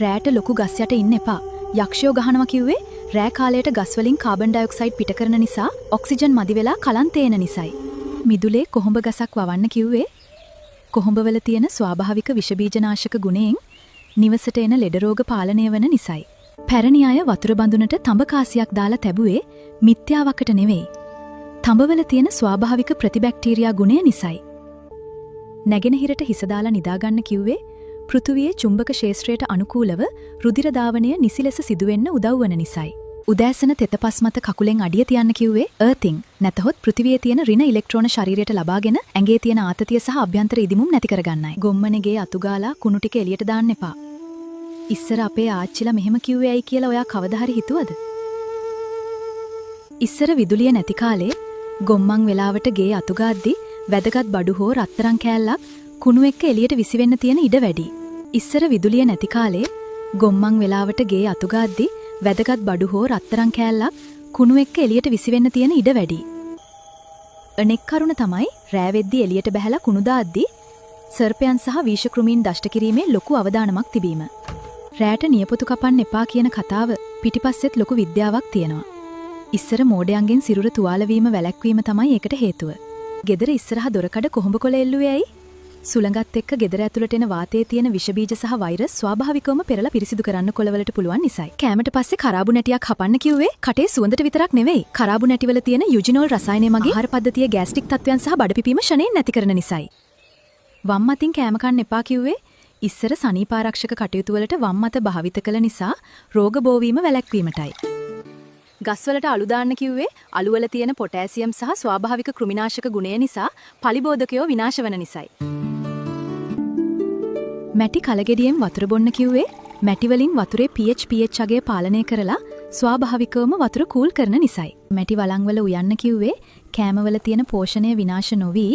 රෑට ලොකු ගස් යට ඉන්න එපා. යක්ෂයෝ ගහනවා කිව්වේ රෑ කාලයට ගස් වලින් කාබන් ඩයොක්සයිඩ් පිට කරන නිසා ඔක්සිජන් මදි වෙලා කලන් තේන නිසායි. මිදුලේ කොහොඹ ගසක් වවන්න කිව්වේ කොහොඹවල තියෙන ස්වාභාවික විෂබීජනාශක ගුණයෙන් නිවසට එන ලෙඩ රෝග පාලනය වන නිසායි. පැරණි අය වතුර බඳුනට තඹ කාසියක් දාලා තැබුවේ මිත්‍යාවකට නෙවෙයි. තඹවල තියෙන ස්වාභාවික ප්‍රතිබැක්ටීරියා ගුණය නිසායි. නැගෙනහිරට හිස දාලා නිදාගන්න කිව්වේ පෘථුවියේ චුම්බක ක්ෂේත්‍රයට අනුකූලව රුධිර ධාවනය නිසි ලෙස සිදුවෙන්න උදව් වන නිසායි. උදෑසන තෙතපස් මත කකුලෙන් අඩිය තියන්න කිව්වේ අර්තින්. නැතහොත් පෘථිවියේ තියෙන ඍණ ඉලෙක්ට්‍රෝන ශරීරයට ලබාගෙන ඇඟේ තියෙන ආතතිය සහ අභ්‍යන්තර ඉදිමුම් නැති කරගන්නයි. ගොම්මනේගේ අතුගාලා කුණු ටික එළියට දාන්න එපා. ඉස්සර අපේ ආච්චිලා මෙහෙම කිව්වේ ඇයි කියලා ඔයා කවදා හරි හිතුවද? ඉස්සර විදුලිය නැති කාලේ ගොම්මන් වෙලාවට ගේ අතුගාද්දි වැදගත් බඩු හෝ රත්තරන් කෑල්ලක් කුණු එක්ක එළියට විසිවෙන්න තියෙන ඉඩ වැඩි. ඉස්සර විදුලිය නැති කාලේ ගොම්මන් වෙලාවට ගේ අතුගාද්දි වැදගත් බඩු හෝ රත්තරන් කෑල්ලක් කුණු එක්ක එළියට විසිවෙන්න තියෙන ඉඩ වැඩි. අනෙක් කරුණ තමයි රෑ වෙද්දි එළියට බහැලා කුණු දාද්දි සර්පයන් සහ වීෂකෘමීන් දෂ්ට කිරීමේ ලොකු අවධානමක් තිබීම. රෑට නියපොතු කපන්න එපා කියන කතාව පිටිපස්සෙත් ලොකු විද්‍යාවක් තියෙනවා. ඉස්සර මෝඩයන්ගෙන් සිරුර තුවාල වීම වැළැක්වීම තමයි ඒකට හේතුව. ගෙදර ඉස්සරහ දොරකඩ කොහොඹ කොළ එල්ලුවේ ඇයි? සුළඟත් එක්ක ගෙදර ඇතුළට එන වාතයේ තියෙන විෂ බීජ සහ වෛරස් ස්වාභාවිකවම පෙරලා පිරිසිදු කරන්න කොළවලට පුළුවන් නිසායි. කෑමට පස්සේ කරාබු නැටියක් හපන්න කිව්වේ කටේ සුවඳට විතරක් නෙවෙයි. කරාබු නැටිවල තියෙන යුජිනෝල් රසායනය මගින් ආහාර පද්ධතියේ ගෑස්ට්‍රික් තත්ත්වයන් සහ බඩ පිපීම ෂණයෙන් නැති කරන නිසායි. වම් අතින් කෑම කන්න එපා කිව්වේ ඉස්සර සනීපාරක්ෂක කටයුතු වලට වම් අත භාවිත කළ නිසා රෝග බෝවීම වැළැක්වීමටයි. ගස්වලට අලු දාන්න කිව්වේ අලුවල තියෙන පොටෑසියම් සහ ස්වාභාවික කෘමිනාශක ගුණය නිසා පලිබෝධකයෝ විනාශ වන නිසායි. මැටි කලගෙඩියෙන් වතුර බොන්න කිව්වේ මැටි වලින් වතුරේ pH අගය පාලනය කරලා ස්වාභාවිකවම වතුර කූල් කරන නිසායි. මැටි වළං වල උයන්න කිව්වේ කෑමවල තියෙන පෝෂණය විනාශ නොවි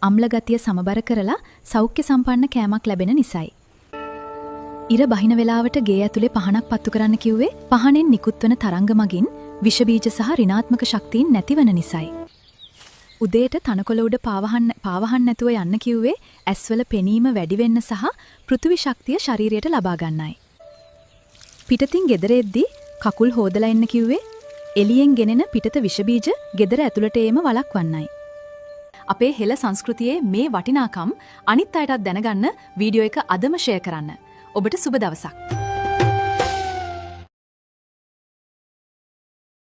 අම්ල ගතිය සමබර කරලා සෞඛ්‍ය සම්පන්න කෑමක් ලැබෙන නිසායි. ඉර බහින වෙලාවට ගේ ඇතුලේ පහනක් පත්තු කරන්න කිව්වේ පහනෙන් නිකුත් වන තරංග මගින් විෂ බීජ සහ ඍණාත්මක ශක්තියින් නැතිවන නිසායි. උදේට තනකොළ උඩ පාවහන් නැතුව යන්න කිව්වේ ඇස්වල පෙනීම වැඩි වෙන්න සහ පෘථිවි ශක්තිය ශරීරයට ලබා ගන්නයි. පිටතින් ගෙදර එද්දී කකුල් හොදලා එන්න කිව්වේ එළියෙන් ගෙනෙන පිටත විෂ බීජ ගෙදර ඇතුළට ඒම වළක්වන්නයි. අපේ හෙළ සංස්කෘතියේ මේ වටිනාකම් අනිත් අයටත් දැනගන්න වීඩියෝ එක අදම ෂෙයා කරන්න. ඔබට සුබ දවසක්.